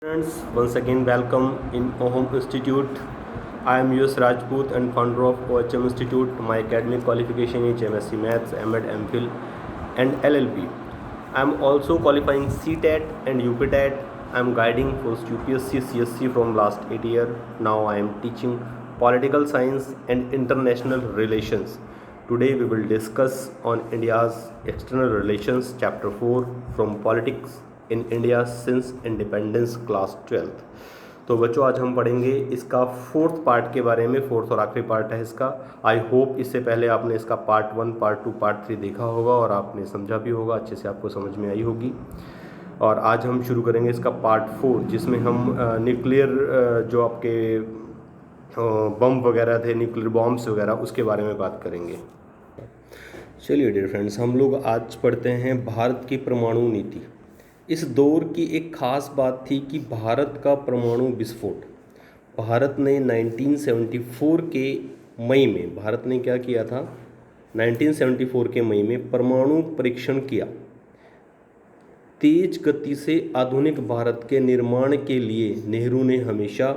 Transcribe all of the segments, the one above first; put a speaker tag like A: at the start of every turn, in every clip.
A: Friends, once again welcome in OHM Institute. I am US Rajput and founder of OHM Institute. My academic qualification is MSc Maths, MEd, MPhil and LLB. I am also qualifying CTET and UPTET. I am guiding post UPSC CSC from last 8 years. Now I am teaching political science and international relations. Today we will discuss on India's external relations chapter 4 from politics in India since independence class 12th। तो बच्चों आज हम पढ़ेंगे इसका fourth part के बारे में। Fourth और आखिरी पार्ट है इसका। आई होप इससे पहले आपने इसका पार्ट 1, पार्ट 2, पार्ट 3 देखा होगा और आपने समझा भी होगा, अच्छे से आपको समझ में आई होगी। और आज हम शुरू करेंगे इसका पार्ट 4 जिसमें हम न्यूक्लियर जो आपके बम वगैरह थे, न्यूक्लियर बॉम्ब्स वगैरह, उसके बारे में बात करेंगे। चलिए डियर फ्रेंड्स, हम लोग आज पढ़ते हैं भारत की परमाणु नीति। इस दौर की एक ख़ास बात थी कि भारत का परमाणु विस्फोट। भारत ने 1974 के मई में भारत ने क्या किया था? 1974 के मई में परमाणु परीक्षण किया। तेज गति से आधुनिक भारत के निर्माण के लिए नेहरू ने हमेशा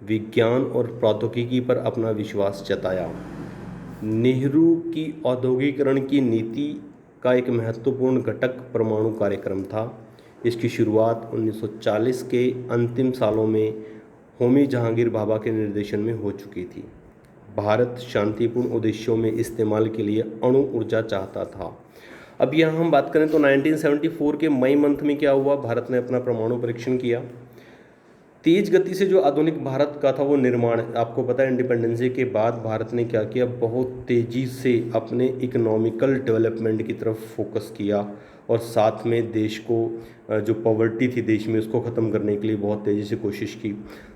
A: विज्ञान और प्रौद्योगिकी पर अपना विश्वास जताया। नेहरू की औद्योगिकरण की नीति का एक महत्वपूर्ण घटक परमाणु कार्यक्रम था। इसकी शुरुआत 1940 के अंतिम सालों में होमी जहांगीर भाभा के निर्देशन में हो चुकी थी। भारत शांतिपूर्ण उद्देश्यों में इस्तेमाल के लिए अणु ऊर्जा चाहता था। अब यहाँ हम बात करें तो 1974 के मई मंथ में क्या हुआ? भारत ने अपना परमाणु परीक्षण किया। तेज गति से जो आधुनिक भारत का था वो निर्माण, आपको पता है इंडिपेंडेंसी के बाद भारत ने क्या किया? बहुत तेज़ी से अपने इकोनॉमिकल डेवलपमेंट की तरफ फोकस किया और साथ में देश को जो पॉवर्टी थी देश में उसको ख़त्म करने के लिए बहुत तेज़ी से कोशिश की।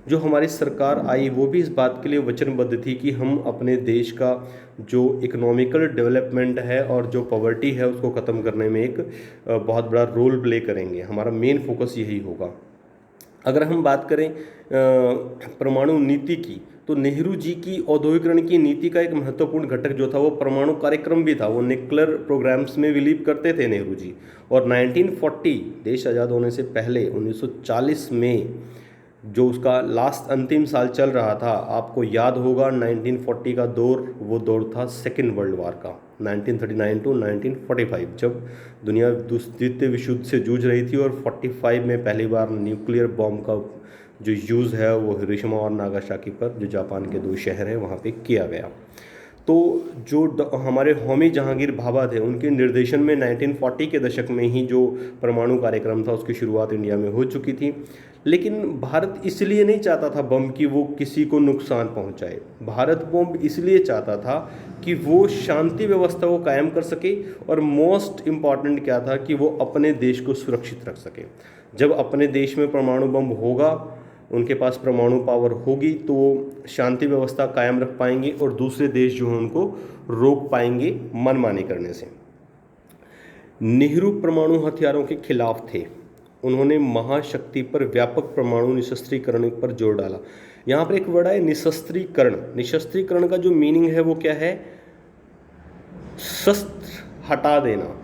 A: जो हमारी सरकार आई वो भी इस बात के लिए वचनबद्ध थी कि हम अपने देश का जो इकोनॉमिकल डेवलपमेंट है और जो पॉवर्टी है उसको ख़त्म करने में एक बहुत बड़ा रोल प्ले करेंगे। हमारा मेन फोकस यही होगा। अगर हम बात करें परमाणु नीति की, तो नेहरू जी की औद्योगिकरण की नीति का एक महत्वपूर्ण घटक जो था वो परमाणु कार्यक्रम भी था। वो न्यूक्लियर प्रोग्राम्स में बिलीव करते थे नेहरू जी। और 1940 देश आज़ाद होने से पहले 1940 में जो उसका लास्ट अंतिम साल चल रहा था, आपको याद होगा 1940 का दौर, वो दौर था सेकेंड वर्ल्ड वार का, 1939 टू 1945, जब दुनिया द्वितीय विश्व युद्ध से जूझ रही थी। और 45 में पहली बार न्यूक्लियर बॉम्ब का जो यूज़ है वो हिरोशिमा और नागासाकी पर, जो जापान के 2 शहर हैं, वहाँ पे किया गया। तो जो हमारे होमी जहांगीर भाभा थे उनके निर्देशन में 1940 के दशक में ही जो परमाणु कार्यक्रम था उसकी शुरुआत इंडिया में हो चुकी थी। लेकिन भारत इसलिए नहीं चाहता था बम कि वो किसी को नुकसान पहुंचाए। भारत बम इसलिए चाहता था कि वो शांति व्यवस्था को कायम कर सके और मोस्ट इम्पॉर्टेंट क्या था कि वो अपने देश को सुरक्षित रख सके। जब अपने देश में परमाणु बम होगा, उनके पास परमाणु पावर होगी, तो वो शांति व्यवस्था कायम रख पाएंगे और दूसरे देश जो हैं उनको रोक पाएंगे मनमानी करने से। नेहरू परमाणु हथियारों के खिलाफ थे। उन्होंने महाशक्ति पर व्यापक परमाणु निशस्त्रीकरण पर जोर डाला। यहाँ पर एक वर्ड है निशस्त्रीकरण। निशस्त्रीकरण का जो मीनिंग है वो क्या है? शस्त्र हटा देना,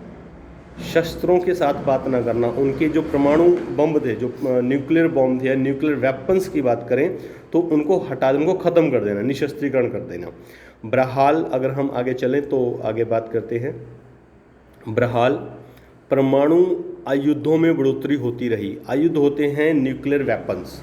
A: शस्त्रों के साथ बात ना करना। उनके जो परमाणु बम थे, जो न्यूक्लियर बॉम्ब थे या न्यूक्लियर वेपन्स की बात करें तो उनको हटा, उनको ख़त्म कर देना, निशस्त्रीकरण कर देना। बहरहाल अगर हम आगे चलें तो आगे बात करते हैं। बहरहाल परमाणु आयुधों में बढ़ोतरी होती रही। आयुध होते हैं न्यूक्लियर वेपन्स,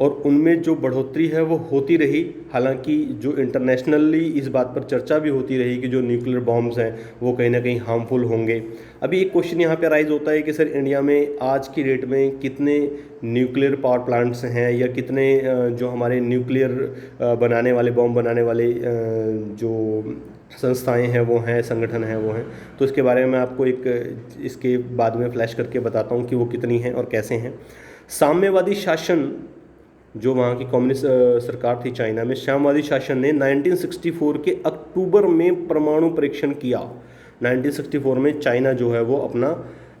A: और उनमें जो बढ़ोतरी है वो होती रही। हालांकि जो इंटरनेशनली इस बात पर चर्चा भी होती रही कि जो न्यूक्लियर बॉम्ब्स हैं वो कहीं ना कहीं हार्मफुल होंगे। अभी एक क्वेश्चन यहाँ पे राइज होता है कि सर इंडिया में आज की डेट में कितने न्यूक्लियर पावर प्लांट्स हैं या कितने जो हमारे न्यूक्लियर बनाने वाले, बॉम्ब बनाने वाले जो संस्थाएं हैं वो हैं, संगठन हैं वो हैं। तो इसके बारे में मैं आपको एक इसके बाद में फ्लैश करके बताता हूँ कि वो कितनी हैं और कैसे हैं। साम्यवादी शासन, जो वहाँ की कम्युनिस्ट सरकार थी चाइना में, साम्यवादी शासन ने 1964 के अक्टूबर में परमाणु परीक्षण किया। 1964 में चाइना जो है वो अपना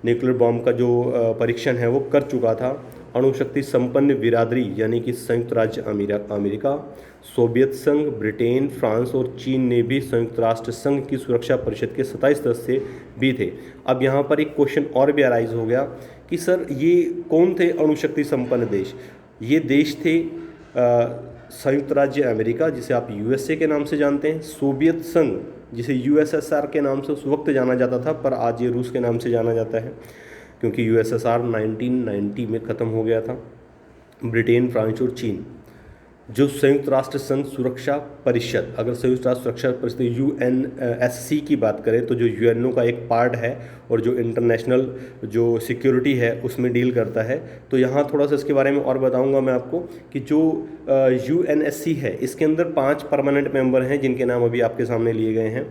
A: न्यूक्लियर बॉम्ब का जो परीक्षण है वो कर चुका था। अणुशक्ति संपन्न बिरादरी यानी कि संयुक्त राज्य अमेरिका, सोवियत संघ, ब्रिटेन, फ्रांस और चीन ने भी संयुक्त राष्ट्र संघ की सुरक्षा परिषद के 27 सदस्य भी थे। अब यहाँ पर एक क्वेश्चन और भी अराइज हो गया कि सर ये कौन थे अणुशक्ति संपन्न देश। ये देश थे संयुक्त राज्य अमेरिका, जिसे आप यूएसए के नाम से जानते हैं, सोवियत संघ जिसे यूएसएसआर के नाम से उस वक्त जाना जाता था, पर आज ये रूस के नाम से जाना जाता है क्योंकि यूएसएसआर 1990 में ख़त्म हो गया था। ब्रिटेन, फ्रांस और चीन। जो संयुक्त राष्ट्र संघ सुरक्षा परिषद, अगर संयुक्त राष्ट्र सुरक्षा परिषद यूएनएससी की बात करें तो जो यूएनओ का एक पार्ट है और जो इंटरनेशनल जो सिक्योरिटी है उसमें डील करता है। तो यहाँ थोड़ा सा इसके बारे में और बताऊँगा मैं आपको कि जो यूएनएससी है इसके अंदर 5 परमानेंट मेंबर हैं जिनके नाम अभी आपके सामने लिए गए हैं,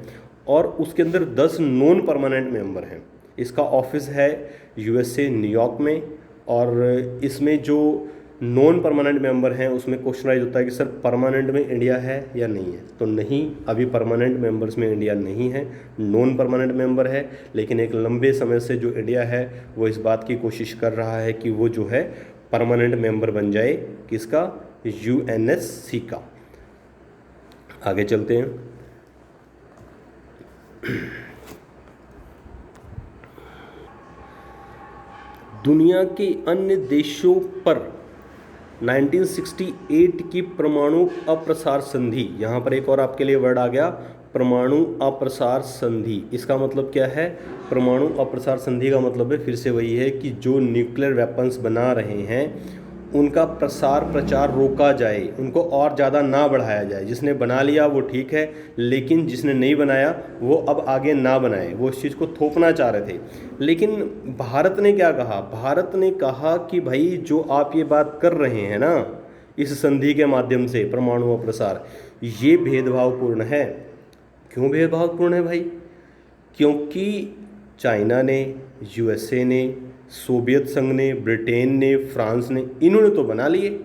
A: और उसके अंदर 10 नॉन परमानेंट मेंबर हैं। इसका ऑफिस है यूएसए न्यूयॉर्क में, और इसमें जो नॉन परमानेंट मेंबर हैं उसमें क्वेश्चन राइज होता है कि सर परमानेंट में इंडिया है या नहीं है। तो नहीं, अभी परमानेंट मेंबर्स में इंडिया नहीं है, नॉन परमानेंट मेंबर है। लेकिन एक लंबे समय से जो इंडिया है वो इस बात की कोशिश कर रहा है कि वो जो है परमानेंट मेंबर बन जाए, किसका, यूएनएससी का। आगे चलते हैं। दुनिया के अन्य देशों पर 1968 की परमाणु अप्रसार संधि, यहाँ पर एक और आपके लिए वर्ड आ गया, परमाणु अप्रसार संधि। इसका मतलब क्या है? परमाणु अप्रसार संधि का मतलब है फिर से वही है कि जो न्यूक्लियर वेपन्स बना रहे हैं उनका प्रसार प्रचार रोका जाए, उनको और ज़्यादा ना बढ़ाया जाए। जिसने बना लिया वो ठीक है, लेकिन जिसने नहीं बनाया वो अब आगे ना बनाए। वो इस चीज़ को थोपना चाह रहे थे। लेकिन भारत ने क्या कहा? भारत ने कहा कि भाई जो आप ये बात कर रहे हैं ना इस संधि के माध्यम से परमाणु अप्रसार, ये भेदभावपूर्ण है। क्यों भेदभावपूर्ण है भाई? क्योंकि चाइना ने, यूएसए ने, सोवियत संघ ने, ब्रिटेन ने, फ्रांस ने, इन्होंने तो बना लिए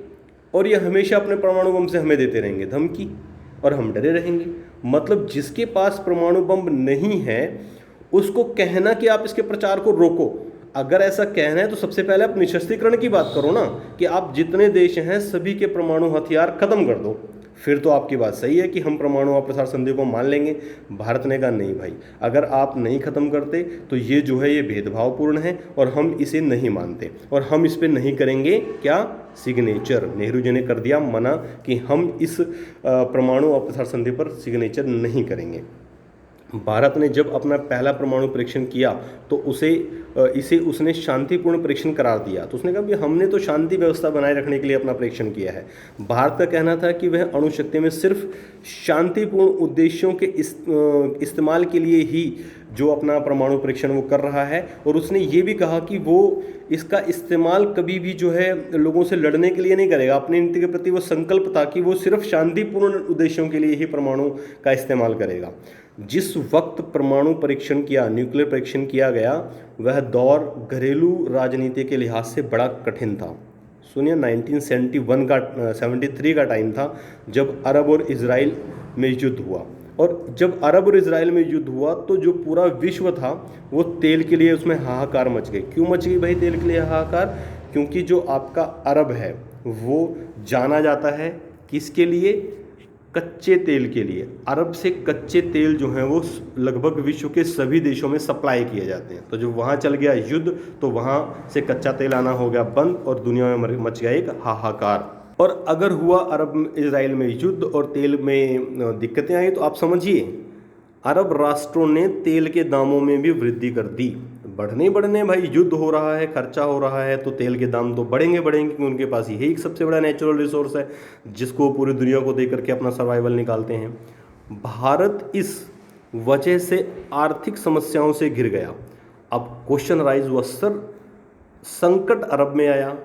A: और ये हमेशा अपने परमाणु बम से हमें देते रहेंगे धमकी और हम डरे रहेंगे। मतलब जिसके पास परमाणु बम नहीं है उसको कहना कि आप इसके प्रचार को रोको। अगर ऐसा कहना है तो सबसे पहले आप निशस्त्रीकरण की बात करो ना, कि आप जितने देश हैं सभी के परमाणु हथियार खत्म कर दो, फिर तो आपकी बात सही है कि हम परमाणु अप्रसार संधि को मान लेंगे। भारत ने कहा नहीं भाई, अगर आप नहीं खत्म करते तो ये जो है ये भेदभावपूर्ण है और हम इसे नहीं मानते और हम इस पे नहीं करेंगे क्या, सिग्नेचर। नेहरू जी ने कर दिया मना कि हम इस परमाणु अप्रसार संधि पर सिग्नेचर नहीं करेंगे। भारत ने जब अपना पहला परमाणु परीक्षण किया तो इसे उसने शांतिपूर्ण परीक्षण करार दिया। तो उसने कहा कि हमने तो शांति व्यवस्था बनाए रखने के लिए अपना परीक्षण किया है। भारत का कहना था कि वह अणु शक्ति में सिर्फ शांतिपूर्ण उद्देश्यों के इस्तेमाल के लिए ही जो अपना परमाणु परीक्षण वो कर रहा है। और उसने ये भी कहा कि वो इसका इस्तेमाल कभी भी जो है लोगों से लड़ने के लिए नहीं करेगा। अपनी नीति के प्रति वो संकल्प था कि वो सिर्फ शांतिपूर्ण उद्देश्यों के लिए ही परमाणु का इस्तेमाल करेगा। जिस वक्त परमाणु परीक्षण किया, न्यूक्लियर परीक्षण किया गया, वह दौर घरेलू राजनीति के लिहाज से बड़ा कठिन था। सुनिए, 1973 का टाइम था जब अरब और इजराइल में युद्ध हुआ। और जब अरब और इजराइल में युद्ध हुआ तो जो पूरा विश्व था वो तेल के लिए उसमें हाहाकार मच गई। क्यों मच गई भाई तेल के लिए हाहाकार? क्योंकि जो आपका अरब है वो जाना जाता है किसके लिए? कच्चे तेल के लिए। अरब से कच्चे तेल जो हैं वो लगभग विश्व के सभी देशों में सप्लाई किए जाते हैं। तो जब वहाँ चल गया युद्ध तो वहाँ से कच्चा तेल आना हो गया बंद और दुनिया में मच गया एक हाहाकार। और अगर हुआ अरब इजराइल में युद्ध और तेल में दिक्कतें आई तो आप समझिए अरब राष्ट्रों ने तेल के दामों में भी वृद्धि कर दी। बढ़ने भाई, युद्ध हो रहा है, खर्चा हो रहा है, तो तेल के दाम तो बढ़ेंगे क्योंकि उनके पास यही एक सबसे बड़ा नेचुरल रिसोर्स है जिसको पूरी दुनिया को दे करके अपना सर्वाइवल निकालते हैं। भारत इस वजह से आर्थिक समस्याओं से घिर गया। अब क्वेश्चन राइज हुआ, सर संकट अरब में आया,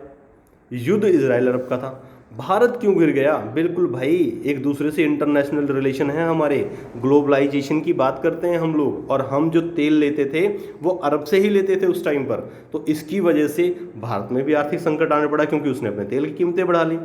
A: युद्ध इजराइल अरब का था, भारत क्यों गिर गया? बिल्कुल भाई, एक दूसरे से इंटरनेशनल रिलेशन है हमारे, ग्लोबलाइजेशन की बात करते हैं हम लोग, और हम जो तेल लेते थे वो अरब से ही लेते थे उस टाइम पर। तो इसकी वजह से भारत में भी आर्थिक संकट आने पड़ा क्योंकि उसने अपने तेल की कीमतें बढ़ा ली।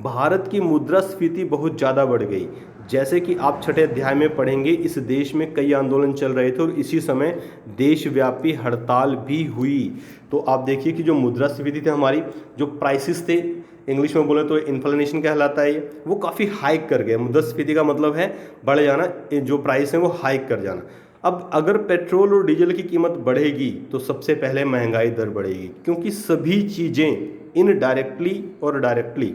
A: भारत की मुद्रास्फीति बहुत ज़्यादा बढ़ गई। जैसे कि आप छठे अध्याय में पढ़ेंगे, इस देश में कई आंदोलन चल रहे थे और इसी समय देशव्यापी हड़ताल भी हुई। तो आप देखिए कि जो मुद्रास्फीति थी हमारी, जो प्राइसेस थे, इंग्लिश में बोले तो इन्फ्लेशन कहलाता है, वो काफ़ी हाइक कर गया। मुद्रास्फीति का मतलब है बढ़ जाना, जो प्राइस है वो हाइक कर जाना। अब अगर पेट्रोल और डीजल की कीमत बढ़ेगी तो सबसे पहले महंगाई दर बढ़ेगी, क्योंकि सभी चीज़ें इनडायरेक्टली और डायरेक्टली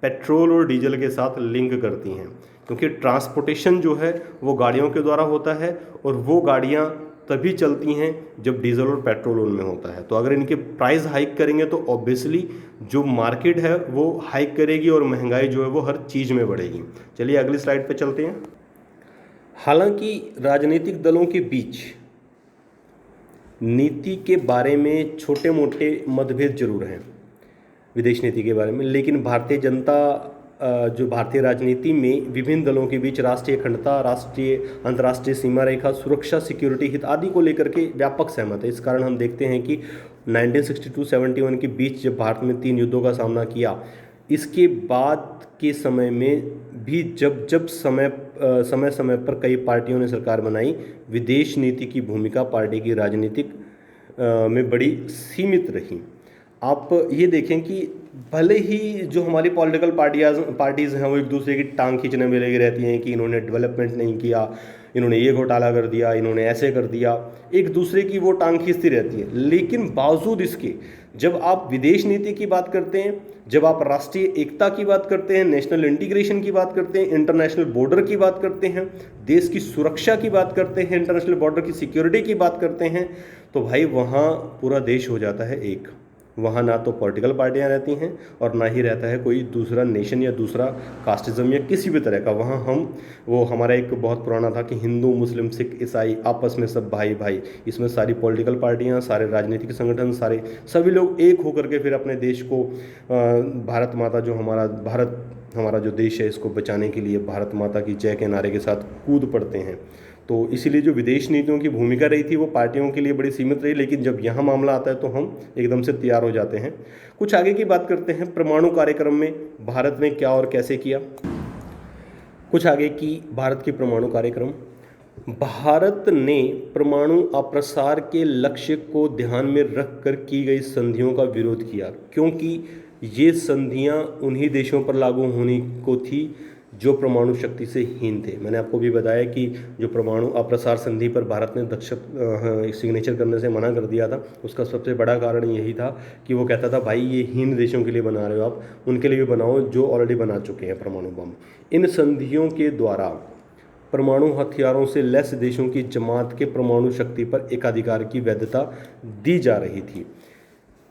A: पेट्रोल और डीजल के साथ लिंक करती हैं, क्योंकि ट्रांसपोर्टेशन जो है वो गाड़ियों के द्वारा होता है और वो गाड़ियाँ तभी चलती हैं जब डीजल और पेट्रोल उनमें होता है। तो अगर इनके प्राइस हाइक करेंगे तो ऑब्वियसली जो मार्केट है वो हाइक करेगी और महंगाई जो है वो हर चीज़ में बढ़ेगी। चलिए अगली स्लाइड पे चलते हैं। हालांकि राजनीतिक दलों के बीच नीति के बारे में छोटे मोटे मतभेद जरूर हैं, विदेश नीति के बारे में, लेकिन भारतीय राजनीति में विभिन्न दलों के बीच राष्ट्रीय अखंडता, राष्ट्रीय अंतर्राष्ट्रीय सीमा रेखा, सुरक्षा, सिक्योरिटी हित आदि को लेकर के व्यापक सहमत है। इस कारण हम देखते हैं कि 1962-71 के बीच जब भारत में 3 युद्धों का सामना किया, इसके बाद के समय में भी जब समय पर कई पार्टियों ने सरकार बनाई, विदेश नीति की भूमिका पार्टी की राजनीतिक में बड़ी सीमित रही। आप ये देखें कि भले ही जो हमारी पॉलिटिकल पार्टीज़ हैं वो एक दूसरे की टांग खींचने में लगी रहती हैं कि इन्होंने डेवलपमेंट नहीं किया, इन्होंने ये घोटाला कर दिया, इन्होंने ऐसे कर दिया, एक दूसरे की वो टांग खींचती रहती है। लेकिन बावजूद इसके जब आप विदेश नीति की बात करते हैं, जब आप राष्ट्रीय एकता की बात करते हैं, नेशनल इंटीग्रेशन की बात करते हैं, इंटरनेशनल बॉर्डर की बात करते हैं, देश की सुरक्षा की बात करते हैं, इंटरनेशनल बॉर्डर की सिक्योरिटी की बात करते हैं, तो भाई वहाँ पूरा देश हो जाता है एक। वहाँ ना तो पॉलिटिकल पार्टियाँ रहती हैं और ना ही रहता है कोई दूसरा नेशन या दूसरा कास्टिज्म या किसी भी तरह का। वहाँ हमारा एक बहुत पुराना था कि हिंदू, मुस्लिम, सिख, ईसाई आपस में सब भाई भाई। इसमें सारी पॉलिटिकल पार्टियाँ, सारे राजनीतिक संगठन, सभी लोग एक होकर के फिर अपने देश को, भारत माता जो हमारा जो देश है, इसको बचाने के लिए भारत माता की जय के नारे के साथ कूद पड़ते हैं। तो इसीलिए जो विदेश नीतियों की भूमिका रही थी वो पार्टियों के लिए बड़ी सीमित रही, लेकिन जब यहाँ मामला आता है तो हम एकदम से तैयार हो जाते हैं। कुछ आगे की बात करते हैं, परमाणु कार्यक्रम में भारत ने क्या और कैसे किया। कुछ आगे की भारत की परमाणु कार्यक्रम। भारत ने परमाणु अप्रसार के लक्ष्य को ध्यान में रखकर की गई संधियों का विरोध किया, क्योंकि ये संधियाँ उन्हीं देशों पर लागू होने को थी जो परमाणु शक्ति से हीन थे। मैंने आपको भी बताया कि जो परमाणु अप्रसार संधि पर भारत ने सिग्नेचर करने से मना कर दिया था, उसका सबसे बड़ा कारण यही था कि वो कहता था भाई ये हीन देशों के लिए बना रहे हो आप, उनके लिए भी बनाओ जो ऑलरेडी बना चुके हैं परमाणु बम। इन संधियों के द्वारा परमाणु हथियारों से लैस देशों की जमात के परमाणु शक्ति पर एकाधिकार की वैधता दी जा रही थी।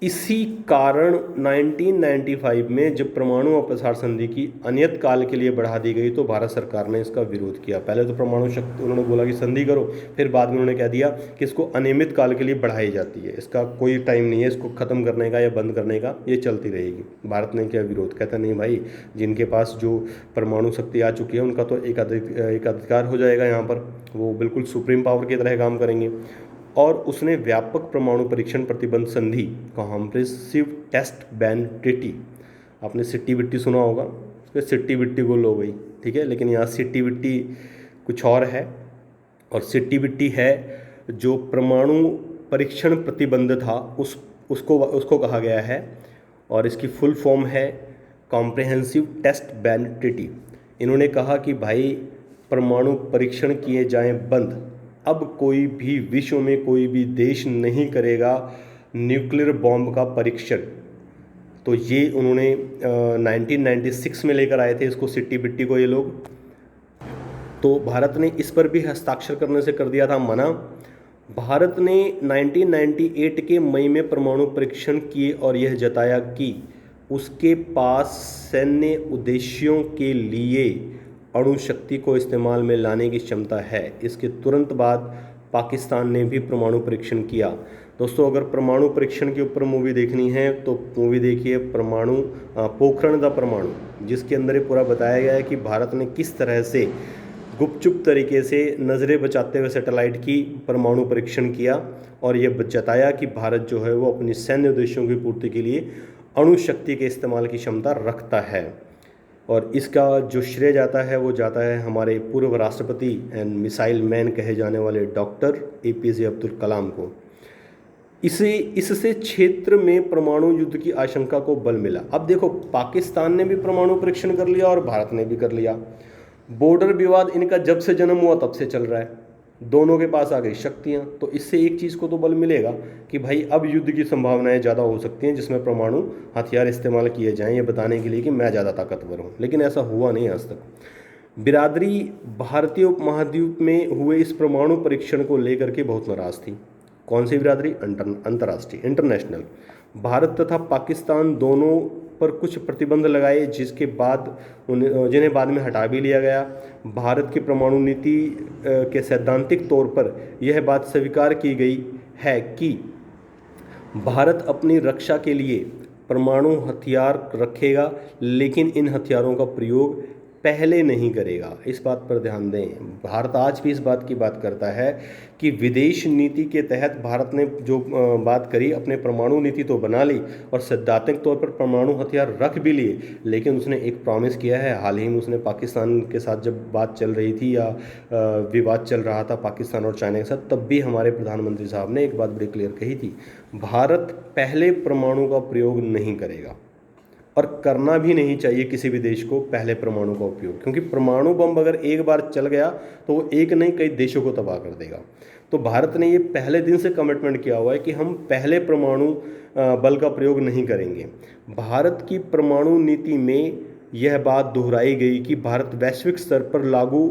A: इसी कारण 1995 में जब परमाणु अप्रसार संधि की अनियत काल के लिए बढ़ा दी गई तो भारत सरकार ने इसका विरोध किया। पहले तो परमाणु शक्ति उन्होंने बोला कि संधि करो, फिर बाद में उन्होंने कह दिया कि इसको अनियमित काल के लिए बढ़ाई जाती है, इसका कोई टाइम नहीं है, इसको ख़त्म करने का या बंद करने का, ये चलती रहेगी। भारत ने क्या विरोध, कहता नहीं भाई, जिनके पास जो परमाणु शक्ति आ चुकी है उनका तो एकाधिकार हो जाएगा, यहाँ पर वो बिल्कुल सुप्रीम पावर की तरह काम करेंगे। और उसने व्यापक परमाणु परीक्षण प्रतिबंध संधि, कॉम्प्रिहेंसिव टेस्ट बैन ट्रीटी, आपने सिट्टी बिट्टी सुना होगा, सिट्टी बिट्टी गोल हो गई, ठीक है, लेकिन यहाँ सिट्टी बिट्टी कुछ और है। और सिट्टी बिट्टी है जो परमाणु परीक्षण प्रतिबंध था उसको कहा गया है, और इसकी फुल फॉर्म है कॉम्प्रिहेंसिव टेस्ट बैन ट्रीटी। इन्होंने कहा कि भाई परमाणु परीक्षण किए जाएं बंद, अब कोई भी विश्व में कोई भी देश नहीं करेगा न्यूक्लियर बॉम्ब का परीक्षण। तो ये उन्होंने 1996 में लेकर आए थे इसको, सिट्टी बिट्टी को, ये लोग। तो भारत ने इस पर भी हस्ताक्षर करने से कर दिया था मना। भारत ने 1998 के मई में परमाणु परीक्षण किए और यह जताया कि उसके पास सैन्य उद्देश्यों के लिए अणु शक्ति को इस्तेमाल में लाने की क्षमता है। इसके तुरंत बाद पाकिस्तान ने भी परमाणु परीक्षण किया। दोस्तों, अगर परमाणु परीक्षण के ऊपर मूवी देखनी है तो मूवी देखिए पोखरण द परमाणु, जिसके अंदर ये पूरा बताया गया है कि भारत ने किस तरह से गुपचुप तरीके से नज़रें बचाते हुए सैटेलाइट की परमाणु परीक्षण किया, और ये जताया कि भारत जो है वो अपनी सैन्य उद्देश्यों की पूर्ति के लिए अणु शक्ति के इस्तेमाल की क्षमता रखता है। और इसका जो श्रेय जाता है वो जाता है हमारे पूर्व राष्ट्रपति एंड मिसाइल मैन कहे जाने वाले डॉक्टर APJ अब्दुल कलाम को। इससे क्षेत्र में परमाणु युद्ध की आशंका को बल मिला। अब देखो, पाकिस्तान ने भी परमाणु परीक्षण कर लिया और भारत ने भी कर लिया। बॉर्डर विवाद इनका जब से जन्म हुआ तब से चल रहा है। दोनों के पास आ गई शक्तियाँ, तो इससे एक चीज़ को तो बल मिलेगा कि भाई अब युद्ध की संभावनाएं ज़्यादा हो सकती हैं जिसमें परमाणु हथियार इस्तेमाल किए जाएं, ये बताने के लिए कि मैं ज़्यादा ताकतवर हूँ। लेकिन ऐसा हुआ नहीं आज तक। बिरादरी भारतीय उपमहाद्वीप में हुए इस परमाणु परीक्षण को लेकर के बहुत नाराज थी। कौन सी बिरादरी? अंतर्राष्ट्रीय, इंटरनेशनल। भारत तथा पाकिस्तान दोनों पर कुछ प्रतिबंध लगाए, जिसके बाद जिन्हें बाद में हटा भी लिया गया। भारत की परमाणु नीति के सैद्धांतिक तौर पर यह बात स्वीकार की गई है कि भारत अपनी रक्षा के लिए परमाणु हथियार रखेगा, लेकिन इन हथियारों का प्रयोग पहले नहीं करेगा। इस बात पर ध्यान दें। भारत आज भी इस बात की बात करता है कि विदेश नीति के तहत भारत ने जो बात करी, अपने परमाणु नीति तो बना ली और सैद्धांतिक तौर पर परमाणु हथियार रख भी लिए, लेकिन उसने एक प्रॉमिस किया है। हाल ही में उसने पाकिस्तान के साथ जब बात चल रही थी या विवाद चल रहा था पाकिस्तान और चाइना के साथ, तब भी हमारे प्रधानमंत्री साहब ने एक बात बड़ी क्लियर कही थी, भारत पहले परमाणु का प्रयोग नहीं करेगा और करना भी नहीं चाहिए किसी भी देश को पहले परमाणु का उपयोग, क्योंकि परमाणु बम अगर एक बार चल गया तो वो एक नहीं कई देशों को तबाह कर देगा। तो भारत ने ये पहले दिन से कमिटमेंट किया हुआ है कि हम पहले परमाणु बल का प्रयोग नहीं करेंगे। भारत की परमाणु नीति में यह बात दोहराई गई कि भारत वैश्विक स्तर पर लागू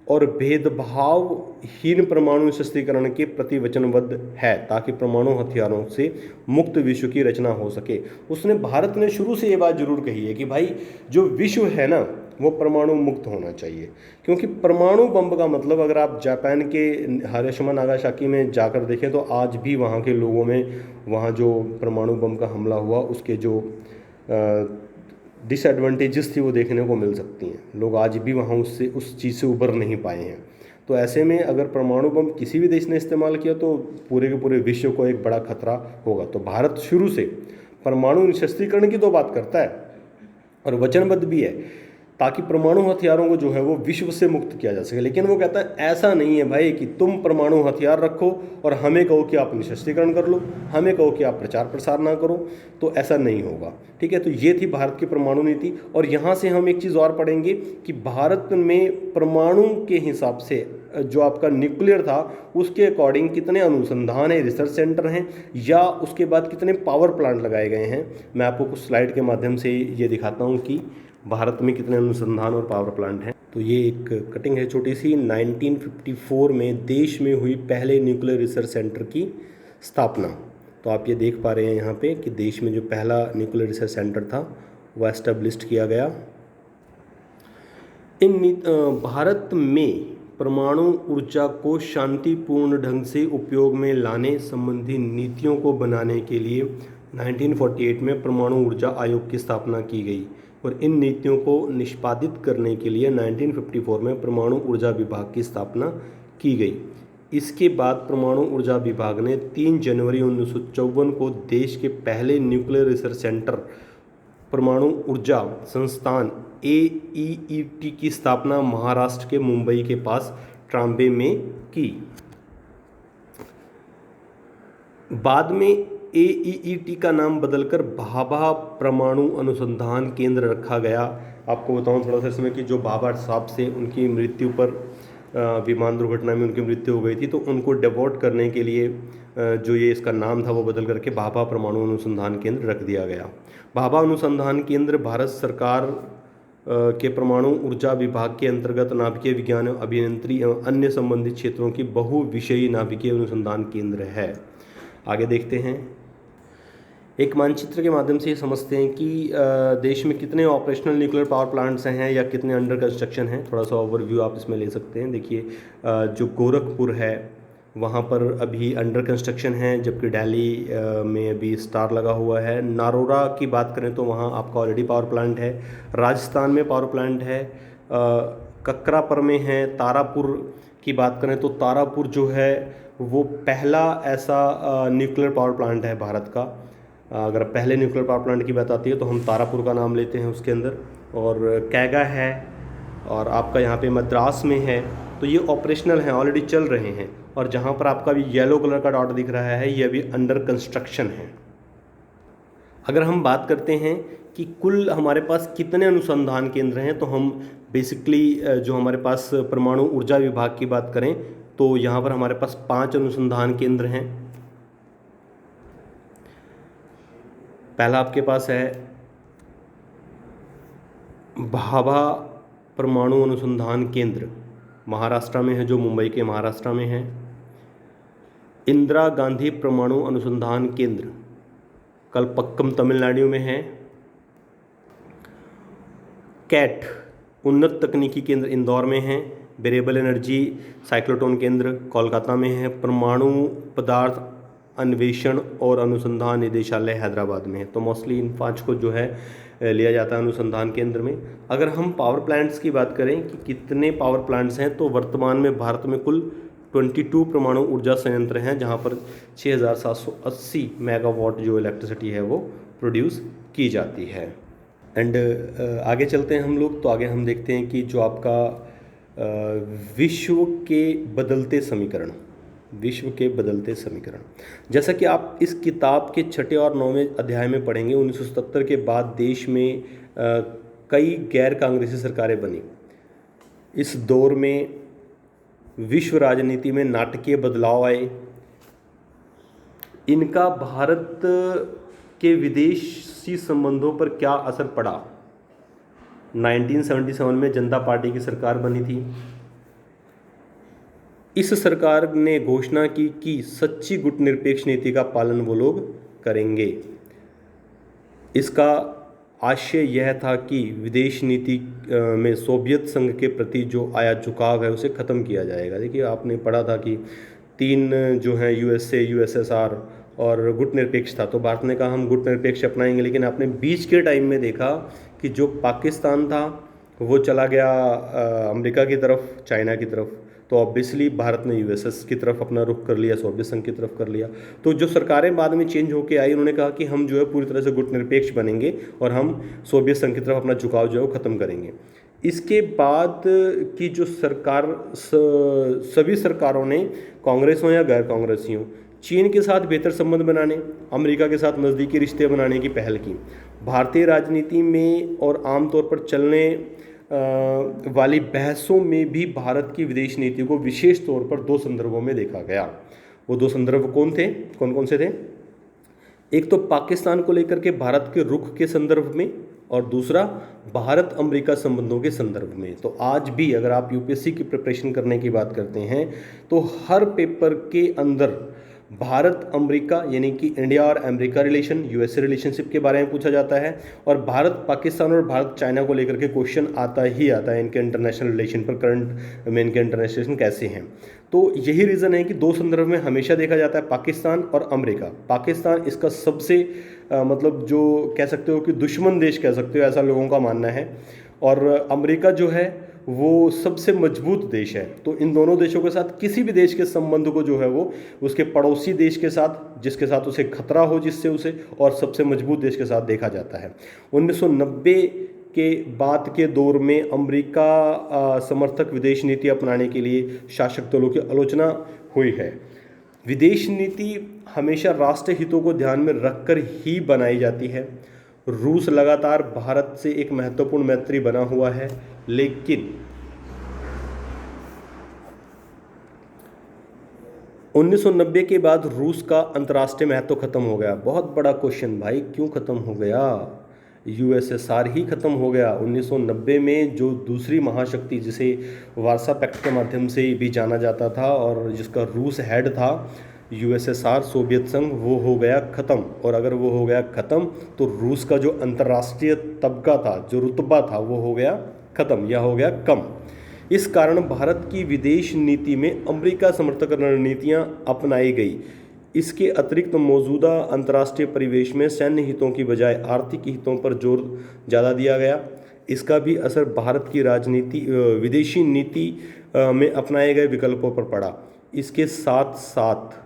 A: और भेदभावहीन परमाणु शस्त्रीकरण के प्रति वचनबद्ध है, ताकि परमाणु हथियारों से मुक्त विश्व की रचना हो सके। भारत ने शुरू से ये बात जरूर कही है कि भाई जो विश्व है ना, वो परमाणु मुक्त होना चाहिए। क्योंकि परमाणु बम का मतलब, अगर आप जापान के हिरोशिमा नागासाकी में जाकर देखें तो आज भी वहाँ के लोगों में, वहाँ जो परमाणु बम का हमला हुआ उसके जो डिसएडवांटेजेस थी वो देखने को मिल सकती हैं। लोग आज भी वहाँ उस चीज़ से उबर नहीं पाए हैं। तो ऐसे में अगर परमाणु बम किसी भी देश ने इस्तेमाल किया तो पूरे के पूरे विश्व को एक बड़ा खतरा होगा। तो भारत शुरू से परमाणु निशस्त्रीकरण की तो बात करता है और वचनबद्ध भी है, ताकि परमाणु हथियारों को जो है वो विश्व से मुक्त किया जा सके। लेकिन वो कहता है ऐसा नहीं है भाई कि तुम परमाणु हथियार रखो और हमें कहो कि आप निशस्त्रीकरण कर लो, हमें कहो कि आप प्रचार प्रसार ना करो, तो ऐसा नहीं होगा। ठीक है, तो ये थी भारत की परमाणु नीति। और यहाँ से हम एक चीज़ और पढ़ेंगे कि भारत में परमाणु के हिसाब से जो आपका न्यूक्लियर था उसके अकॉर्डिंग कितने अनुसंधान है, रिसर्च सेंटर हैं, या उसके बाद कितने पावर प्लांट लगाए गए हैं। मैं आपको कुछ स्लाइड के माध्यम से ये दिखाता हूँ कि भारत में कितने अनुसंधान और पावर प्लांट हैं। तो ये एक कटिंग है छोटी सी। 1954 में देश में हुई पहले न्यूक्लियर रिसर्च सेंटर की स्थापना। तो आप ये देख पा रहे हैं यहाँ पे कि देश में जो पहला न्यूक्लियर रिसर्च सेंटर था वो एस्टेब्लिश्ड किया गया। भारत में परमाणु ऊर्जा को शांतिपूर्ण ढंग से उपयोग में लाने संबंधी नीतियों को बनाने के लिए 1948 में परमाणु ऊर्जा आयोग की स्थापना की गई और इन नीतियों को निष्पादित करने के लिए 1954 में परमाणु ऊर्जा विभाग की स्थापना की गई। इसके बाद परमाणु ऊर्जा विभाग ने 3 जनवरी 1954 को देश के पहले न्यूक्लियर रिसर्च सेंटर परमाणु ऊर्जा संस्थान AEET की स्थापना महाराष्ट्र के मुंबई के पास ट्राम्बे में की। बाद में AEET का नाम बदलकर भाभा परमाणु अनुसंधान केंद्र रखा गया। आपको बताऊं थोड़ा सा इसमें कि जो भाभा साहब से उनकी मृत्यु पर विमान दुर्घटना में उनकी मृत्यु हो गई थी, तो उनको डेवोट करने के लिए जो ये इसका नाम था वो बदल करके भाभा परमाणु अनुसंधान केंद्र रख दिया गया। भाभा अनुसंधान केंद्र भारत सरकार के परमाणु ऊर्जा विभाग के अंतर्गत नाभिकीय विज्ञान अभियंत्रण एवं अन्य संबंधित क्षेत्रों की बहुविषयी नाभिकीय अनुसंधान केंद्र है। आगे देखते हैं। एक मानचित्र के माध्यम से समझते हैं कि देश में कितने ऑपरेशनल न्यूक्लियर पावर प्लांट्स हैं या कितने अंडर कंस्ट्रक्शन हैं। थोड़ा सा ओवरव्यू आप इसमें ले सकते हैं। देखिए जो गोरखपुर है वहाँ पर अभी अंडर कंस्ट्रक्शन है, जबकि दिल्ली में अभी स्टार लगा हुआ है। नारोरा की बात करें तो वहाँ आपका ऑलरेडी पावर प्लांट है। राजस्थान में पावर प्लांट है, ककरापर में है। तारापुर की बात करें तो तारापुर जो है वो पहला ऐसा न्यूक्लियर पावर प्लांट है भारत का। अगर पहले न्यूक्लियर पावर प्लांट की बात आती है तो हम तारापुर का नाम लेते हैं उसके अंदर। और कैगा है और आपका यहाँ पे मद्रास में है। तो ये ऑपरेशनल हैं, ऑलरेडी चल रहे हैं। और जहाँ पर आपका भी येलो कलर का डॉट दिख रहा है ये अभी अंडर कंस्ट्रक्शन है। अगर हम बात करते हैं कि कुल हमारे पास कितने अनुसंधान केंद्र हैं, तो हम बेसिकली जो हमारे पास परमाणु ऊर्जा विभाग की बात करें तो यहाँ पर हमारे पास 5 अनुसंधान केंद्र हैं। पहला आपके पास है भाभा परमाणु अनुसंधान केंद्र, महाराष्ट्र में है, जो मुंबई के महाराष्ट्र में है। इंदिरा गांधी परमाणु अनुसंधान केंद्र कलपक्कम तमिलनाडु में है। कैट उन्नत तकनीकी केंद्र इंदौर में है। वेरिएबल एनर्जी साइक्लोट्रॉन केंद्र कोलकाता में है। परमाणु पदार्थ अन्वेषण और अनुसंधान निदेशालय हैदराबाद में है। तो मोस्टली इन 5 को जो है लिया जाता है अनुसंधान केंद्र में। अगर हम पावर प्लांट्स की बात करें कि कितने पावर प्लांट्स हैं, तो वर्तमान में भारत में कुल 22 परमाणु ऊर्जा संयंत्र हैं, जहां पर 6780 मेगावाट जो इलेक्ट्रिसिटी है वो प्रोड्यूस की जाती है। एंड आगे चलते हैं हम लोग, तो आगे हम देखते हैं कि जो आपका विश्व के बदलते समीकरण, जैसा कि आप इस किताब के 6 और 9वें अध्याय में पढ़ेंगे, 1977 के बाद देश में कई गैर कांग्रेसी सरकारें बनी। इस दौर में विश्व राजनीति में नाटकीय बदलाव आए। इनका भारत के विदेशी संबंधों पर क्या असर पड़ा? 1977 में जनता पार्टी की सरकार बनी थी। इस सरकार ने घोषणा की कि सच्ची गुटनिरपेक्ष नीति का पालन वो लोग करेंगे। इसका आशय यह था कि विदेश नीति में सोवियत संघ के प्रति जो आया झुकाव है उसे ख़त्म किया जाएगा। देखिए, आपने पढ़ा था कि 3 जो हैं यूएसए, यूएसएसआर और गुटनिरपेक्ष था, तो भारत ने कहा हम गुटनिरपेक्ष अपनाएंगे। लेकिन आपने बीच के टाइम में देखा कि जो पाकिस्तान था वो चला गया अमेरिका की तरफ, चाइना की तरफ, तो ऑब्वियसली भारत ने यूएसएस की तरफ अपना रुख कर लिया, सोवियत संघ की तरफ कर लिया। तो जो सरकारें बाद में चेंज होकर आई, उन्होंने कहा कि हम जो है पूरी तरह से गुटनिरपेक्ष बनेंगे और हम सोवियत संघ की तरफ अपना झुकाव जो है वो ख़त्म करेंगे। इसके बाद की जो सरकार, सभी सरकारों ने, कांग्रेस हो या गैर कांग्रेसी हो, चीन के साथ बेहतर संबंध बनाने, अमेरिका के साथ नज़दीकी रिश्ते बनाने की पहल की। भारतीय राजनीति में और आमतौर पर चलने वाली बहसों में भी भारत की विदेश नीति को विशेष तौर पर 2 संदर्भों में देखा गया। वो 2 संदर्भ कौन कौन से थे? एक तो पाकिस्तान को लेकर के भारत के रुख के संदर्भ में, और दूसरा भारत अमेरिका संबंधों के संदर्भ में। तो आज भी अगर आप यूपीएससी की प्रिपरेशन करने की बात करते हैं तो हर पेपर के अंदर भारत अमेरिका यानी कि इंडिया और अमेरिका रिलेशन, यूएसए रिलेशनशिप के बारे में पूछा जाता है, और भारत पाकिस्तान और भारत चाइना को लेकर के क्वेश्चन आता ही आता है, इनके इंटरनेशनल रिलेशन पर, करंट में इनके इंटरनेशनल रिलेशन कैसे हैं। तो यही रीज़न है कि 2 संदर्भ में हमेशा देखा जाता है, पाकिस्तान और अमेरिका। पाकिस्तान इसका सबसे मतलब जो कह सकते हो कि दुश्मन देश कह सकते हो, ऐसा लोगों का मानना है, और अमेरिका जो है वो सबसे मजबूत देश है। तो इन दोनों देशों के साथ किसी भी देश के संबंध को जो है वो उसके पड़ोसी देश के साथ, जिसके साथ उसे खतरा हो, जिससे उसे, और सबसे मजबूत देश के साथ देखा जाता है। 1990 के बाद के दौर में अमेरिका समर्थक विदेश नीति अपनाने के लिए शासक दलों की आलोचना हुई है। विदेश नीति हमेशा राष्ट्र हितों को ध्यान में रखकर ही बनाई जाती है। रूस लगातार भारत से एक महत्वपूर्ण मैत्री बना हुआ है, लेकिन 1990 के बाद रूस का अंतर्राष्ट्रीय महत्व खत्म हो गया। बहुत बड़ा क्वेश्चन भाई, क्यों खत्म हो गया? यूएसएसआर ही खत्म हो गया। 1990 में जो दूसरी महाशक्ति, जिसे वार्सा पैक्ट के माध्यम से भी जाना जाता था और जिसका रूस हेड था, यूएसएसआर, सोवियत संघ, वो हो गया ख़त्म। और अगर वो हो गया ख़त्म तो रूस का जो अंतर्राष्ट्रीय तबका था, जो रुतबा था, वो हो गया ख़त्म या हो गया कम। इस कारण भारत की विदेश नीति में अमेरिका समर्थक रणनीतियाँ अपनाई गई। इसके अतिरिक्त मौजूदा अंतर्राष्ट्रीय परिवेश में सैन्य हितों की बजाय आर्थिक हितों पर जोर ज़्यादा दिया गया। इसका भी असर भारत की राजनीति, विदेशी नीति में अपनाए गए विकल्पों पर पड़ा। इसके साथ साथ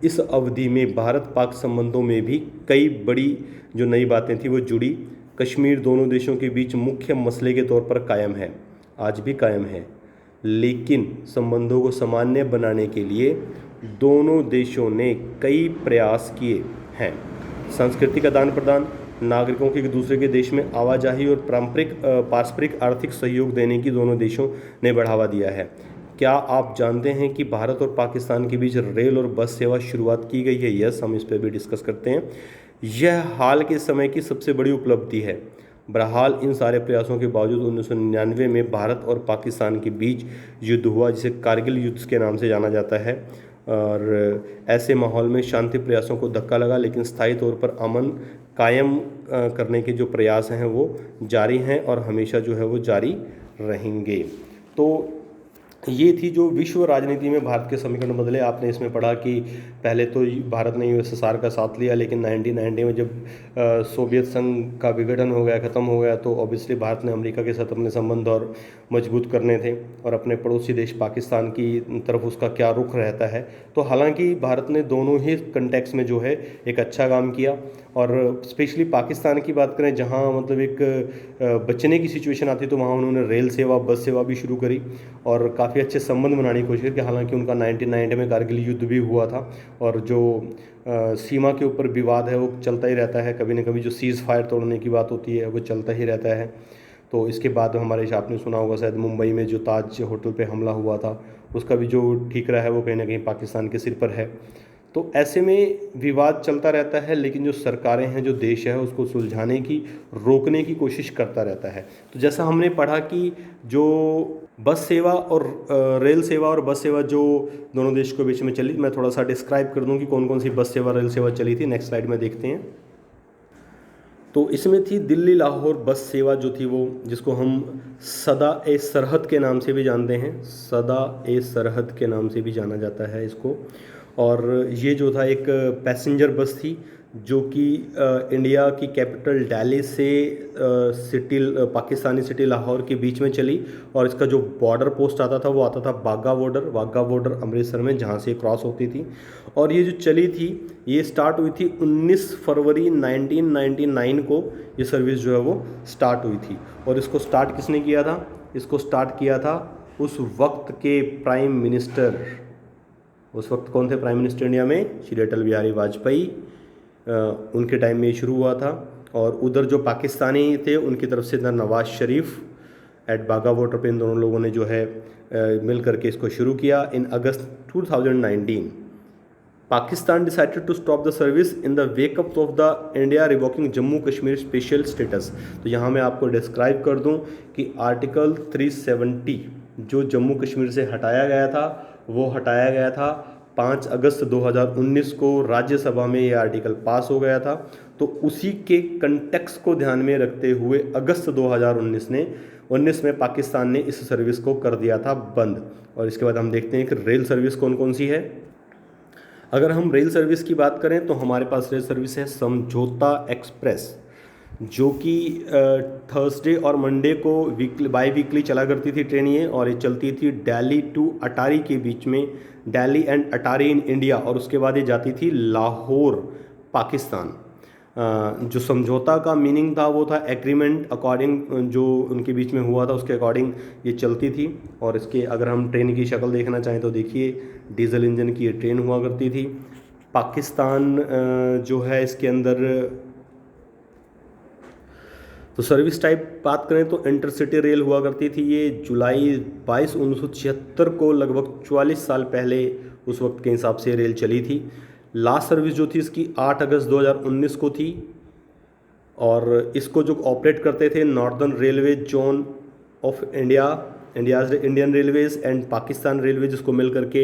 A: इस अवधि में भारत पाक संबंधों में भी कई बड़ी जो नई बातें थी वो जुड़ी। कश्मीर दोनों देशों के बीच मुख्य मसले के तौर पर कायम है, आज भी कायम है, लेकिन संबंधों को सामान्य बनाने के लिए दोनों देशों ने कई प्रयास किए हैं। सांस्कृतिक आदान प्रदान, नागरिकों की एक दूसरे के देश में आवाजाही और पारस्परिक आर्थिक सहयोग देने की दोनों देशों ने बढ़ावा दिया है। क्या आप जानते हैं कि भारत और पाकिस्तान के बीच रेल और बस सेवा शुरुआत की गई है? यस, हम इस पर भी डिस्कस करते हैं। यह हाल के समय की सबसे बड़ी उपलब्धि है। बहरहाल इन सारे प्रयासों के बावजूद 1999 में भारत और पाकिस्तान के बीच युद्ध हुआ, जिसे कारगिल युद्ध के नाम से जाना जाता है। और ऐसे माहौल में शांति प्रयासों को धक्का लगा, लेकिन स्थायी तौर पर अमन कायम करने के जो प्रयास हैं वो जारी हैं और हमेशा जो है वो जारी रहेंगे। तो ये थी जो विश्व राजनीति में भारत के समीकरण बदले। आपने इसमें पढ़ा कि पहले तो भारत ने यूएसएसआर का साथ लिया, लेकिन 1990 में जब सोवियत संघ का विघटन हो गया, ख़त्म हो गया, तो ऑब्वियसली भारत ने अमेरिका के साथ अपने संबंध और मजबूत करने थे और अपने पड़ोसी देश पाकिस्तान की तरफ उसका क्या रुख रहता है। तो हालांकि भारत ने दोनों ही कंटेक्स में जो है एक अच्छा काम किया। और स्पेशली पाकिस्तान की बात करें, जहाँ मतलब एक बचने की सिचुएशन आती तो वहाँ उन्होंने रेल सेवा, बस सेवा भी शुरू करी और काफ़ी अच्छे संबंध बनाने की कोशिश की। हालांकि उनका 1990 में कारगिल युद्ध भी हुआ था और जो सीमा के ऊपर विवाद है वो चलता ही रहता है, कभी न कभी जो सीज़ फायर तोड़ने की बात होती है वो चलता ही रहता है। तो इसके बाद हमारे आपने सुना होगा शायद मुंबई में जो ताज होटल पे हमला हुआ था, उसका भी जो ठीकरा है वो कहीं ना कहीं पाकिस्तान के सिर पर है। तो ऐसे में विवाद चलता रहता है, लेकिन जो सरकारें हैं, जो देश है, उसको सुलझाने की, रोकने की कोशिश करता रहता है। तो जैसा हमने पढ़ा कि जो बस सेवा और रेल सेवा और बस सेवा जो दोनों देश के बीच में चली, मैं थोड़ा सा डिस्क्राइब कर दूं कि कौन कौन सी बस सेवा, रेल सेवा चली थी। नेक्स्ट स्लाइड में देखते हैं। तो इसमें थी दिल्ली लाहौर बस सेवा जो थी वो, जिसको हम सदा ए सरहद के नाम से भी जानते हैं, सदा ए सरहद के नाम से भी जाना जाता है इसको। और ये जो था एक पैसेंजर बस थी जो कि इंडिया की कैपिटल दिल्ली से पाकिस्तानी सिटी लाहौर के बीच में चली। और इसका जो बॉर्डर पोस्ट आता था वो आता था वाघा बॉर्डर अमृतसर में, जहाँ से क्रॉस होती थी। और ये जो चली थी, ये स्टार्ट हुई थी 19 फरवरी 1999 को ये सर्विस जो है वो स्टार्ट हुई थी। और इसको स्टार्ट किसने किया था? इसको स्टार्ट किया था उस वक्त के प्राइम मिनिस्टर, उस वक्त कौन थे प्राइम मिनिस्टर इंडिया में? श्री अटल बिहारी वाजपेयी। उनके टाइम में शुरू हुआ था। और उधर जो पाकिस्तानी थे उनकी तरफ से नवाज शरीफ एट बागा बॉर्डर पे इन दोनों लोगों ने जो है मिल करके इसको शुरू किया। In August 2019 Pakistan decided to stop the service in the wake up of the India revoking Jammu Kashmir special status. तो यहाँ मैं आपको डिस्क्राइब कर दूँ कि आर्टिकल 370 जो जम्मू कश्मीर से हटाया गया था, वो हटाया गया था 5 अगस्त 2019 को। राज्यसभा में ये आर्टिकल पास हो गया था। तो उसी के कंटेक्स्ट को ध्यान में रखते हुए अगस्त 2019 में पाकिस्तान ने इस सर्विस को कर दिया था बंद। और इसके बाद हम देखते हैं कि रेल सर्विस कौन कौन सी है। अगर हम रेल सर्विस की बात करें तो हमारे पास रेल सर्विस है समझौता एक्सप्रेस, जो कि थर्सडे और मंडे को बाई वीकली चला करती थी ट्रेन ये। और ये चलती थी दिल्ली टू अटारी के बीच में, Delhi and Attari in India. और उसके बाद ये जाती थी लाहौर पाकिस्तान। जो समझौता का मीनिंग था वो था एग्रीमेंट अकॉर्डिंग, जो उनके बीच में हुआ था उसके अकॉर्डिंग ये चलती थी। और इसके अगर हम ट्रेन की शक्ल देखना चाहें तो देखिए, डीजल इंजन की ये ट्रेन हुआ करती थी। पाकिस्तान जो है इसके अंदर, तो सर्विस टाइप बात करें तो इंटरसिटी रेल हुआ करती थी। ये जुलाई 22 1976 को, लगभग 44 साल पहले उस वक्त के हिसाब से रेल चली थी। लास्ट सर्विस जो थी इसकी 8 अगस्त 2019 को थी। और इसको जो ऑपरेट करते थे northern railway zone of Indian railways and Pakistan railway, जिसको मिल करके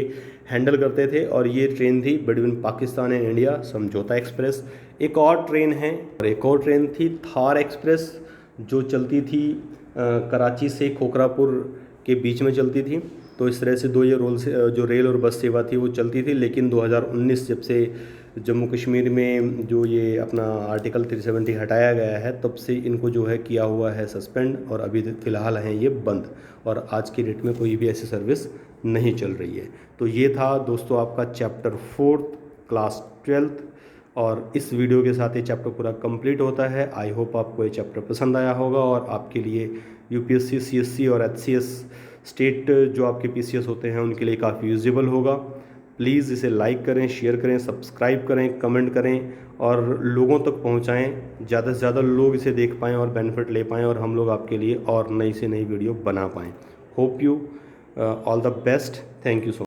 A: हैंडल करते थे। और ये ट्रेन थी बिटवीन पाकिस्तान एंड इंडिया, समझौता एक्सप्रेस। एक और ट्रेन है, और एक और ट्रेन थी थार एक्सप्रेस, जो चलती थी कराची से खोखरापुर के बीच में चलती थी। तो इस तरह से जो रेल और बस सेवा थी वो चलती थी। लेकिन 2019 जब से जम्मू कश्मीर में जो ये अपना आर्टिकल 370 हटाया गया है, तब से इनको जो है किया हुआ है सस्पेंड, और अभी फ़िलहाल हैं ये बंद। और आज की डेट में कोई भी ऐसी सर्विस नहीं चल रही है। तो ये था दोस्तों आपका चैप्टर 4 क्लास 12th। और इस वीडियो के साथ ये चैप्टर पूरा कंप्लीट होता है। आई होप आपको ये चैप्टर पसंद आया होगा और आपके लिए यूपीएससी, सीएससी और एचसीएस स्टेट जो आपके पीसीएस होते हैं उनके लिए काफ़ी यूजेबल होगा। प्लीज़ इसे लाइक करें, शेयर करें, सब्सक्राइब करें, कमेंट करें और लोगों तक पहुंचाएं। ज़्यादा से ज़्यादा लोग इसे देख पाएँ और बेनिफिट ले पाएँ, और हम लोग आपके लिए और नई से नई वीडियो बना पाएँ। Hope you all the best, thank you so